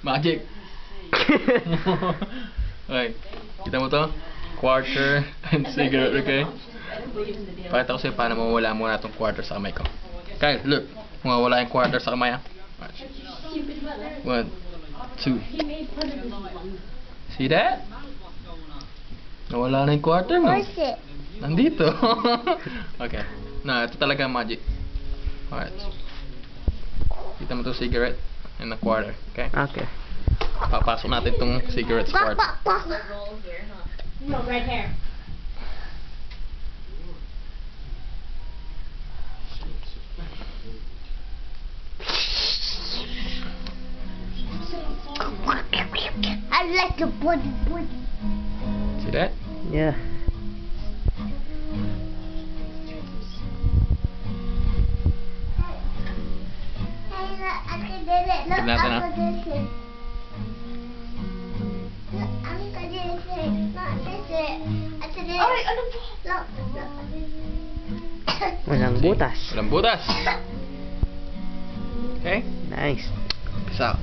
Magic. Okay. Kita mo to? Quarter and cigarette, okay? Pakita ko sa'yo paano mawala muna itong quarter sa kamay ko. Kyle, look. Mawala yung quarter sa kamay, ha? 1, 2. See that? Nawala na yung quarter mo. Where's it? Nandito. Okay. Na, ito talaga magic. Alright. Kita mo itong cigarette and a quarter. Okay? Okay. Papasok natin itong cigarette sa quarter. No, right here. I like the body. See that? Yeah. Hey, look, I can do it. Look, Tignan natin, Uncle did it. Look, Uncle did it. Not this it. I can do it. Ay, ano po? Look, look. Walang butas. Walang butas. Okay? Nice. Peace out.